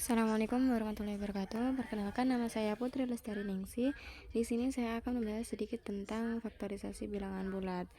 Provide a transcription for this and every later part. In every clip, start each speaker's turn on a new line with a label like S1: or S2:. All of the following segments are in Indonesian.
S1: Assalamualaikum warahmatullahi wabarakatuh. Perkenalkan, nama saya Putri Lestari Ningsih. Di sini saya akan membahas sedikit tentang faktorisasi bilangan bulat.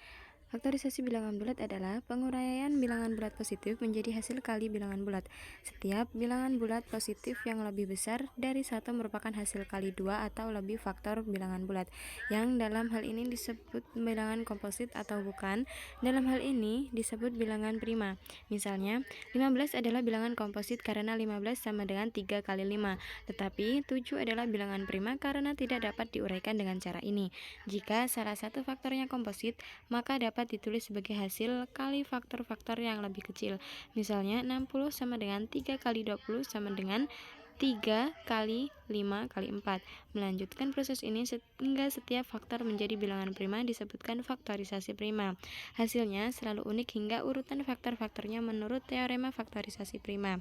S1: Faktorisasi bilangan bulat adalah penguraian bilangan bulat positif menjadi hasil kali bilangan bulat. Setiap bilangan bulat positif yang lebih besar dari 1 merupakan hasil kali 2 atau lebih faktor bilangan bulat, yang dalam hal ini disebut bilangan komposit atau bukan. Dalam hal ini disebut bilangan prima. Misalnya, 15 adalah bilangan komposit karena 15 sama dengan 3 kali 5, tetapi 7 adalah bilangan prima karena tidak dapat diuraikan dengan cara ini. Jika salah satu faktornya komposit, maka dapat ditulis sebagai hasil kali faktor-faktor yang lebih kecil. Misalnya 60 sama dengan 3 kali 20 sama dengan 3 kali 5 kali 4. Melanjutkan proses ini sehingga setiap faktor menjadi bilangan prima disebutkan faktorisasi prima. Hasilnya selalu unik hingga urutan faktor-faktornya menurut teorema faktorisasi prima.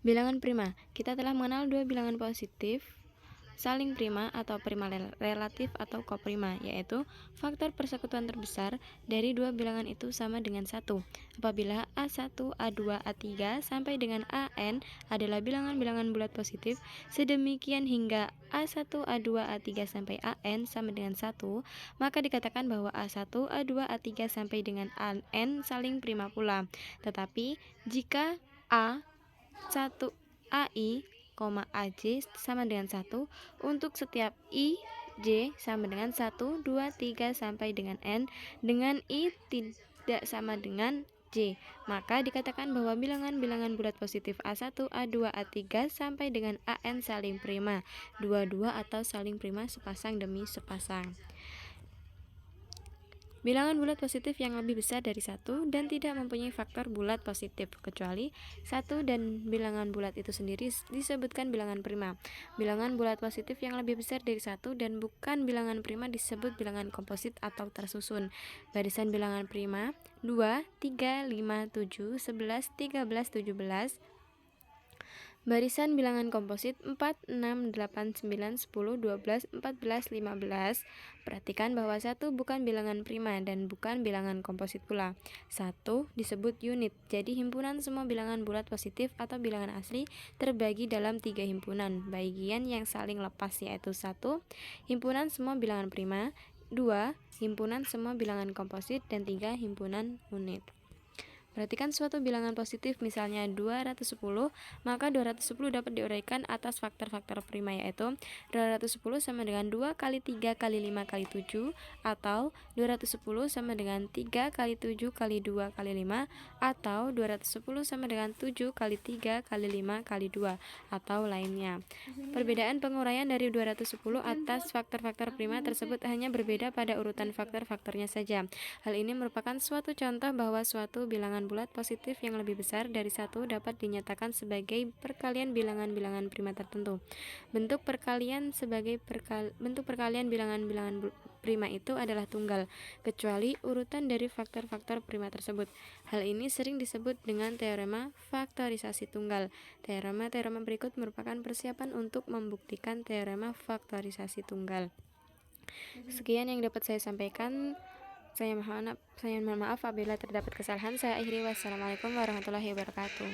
S1: Bilangan prima. Kita telah mengenal dua bilangan positif saling prima atau prima relatif atau koprima, yaitu faktor persekutuan terbesar dari dua bilangan itu sama dengan 1. Apabila A1, A2, A3 sampai dengan AN adalah bilangan-bilangan bulat positif, sedemikian hingga A1, A2, A3 sampai AN sama dengan 1, maka dikatakan bahwa A1, A2, A3 sampai dengan AN saling prima pula. Tetapi jika A1 AI, AJ sama dengan 1 untuk setiap I, J sama dengan 1, 2, 3 sampai dengan N dengan I tidak sama dengan J, maka dikatakan bahwa bilangan-bilangan bulat positif A1, A2, A3 sampai dengan AN saling prima, dua-dua atau saling prima sepasang demi sepasang. Bilangan bulat positif yang lebih besar dari 1 dan tidak mempunyai faktor bulat positif kecuali 1 dan bilangan bulat itu sendiri disebutkan bilangan prima. Bilangan bulat positif yang lebih besar dari 1 dan bukan bilangan prima disebut bilangan komposit atau tersusun. Barisan bilangan prima 2, 3, 5, 7, 11, 13, 17. Barisan bilangan komposit 4, 6, 8, 9, 10, 12, 14, 15. Perhatikan bahwa 1 bukan bilangan prima dan bukan bilangan komposit pula. 1 disebut unit, jadi himpunan semua bilangan bulat positif atau bilangan asli terbagi dalam 3 himpunan bagian yang saling lepas, yaitu 1. Himpunan semua bilangan prima, 2. Himpunan semua bilangan komposit, dan 3. Himpunan unit. Perhatikan suatu bilangan positif misalnya 210, maka 210 dapat diuraikan atas faktor-faktor prima, yaitu 210 sama dengan 2 kali 3 kali 5 kali 7, atau 210 sama dengan 3 kali 7 kali 2 kali 5, atau 210 sama dengan 7 kali 3 kali 5 kali 2, atau lainnya. Perbedaan penguraian dari 210 atas faktor-faktor prima tersebut hanya berbeda pada urutan faktor-faktornya saja. Hal ini merupakan suatu contoh bahwa suatu bilangan bulat positif yang lebih besar dari 1 dapat dinyatakan sebagai perkalian bilangan-bilangan prima tertentu. Bentuk perkalian bilangan-bilangan prima itu adalah tunggal, kecuali urutan dari faktor-faktor prima tersebut. Hal ini sering disebut dengan teorema faktorisasi tunggal. Teorema-teorema berikut merupakan persiapan untuk membuktikan teorema faktorisasi tunggal. Sekian yang dapat saya sampaikan. Saya mohon maaf apabila terdapat kesalahan. Saya akhiri. Wassalamualaikum warahmatullahi wabarakatuh.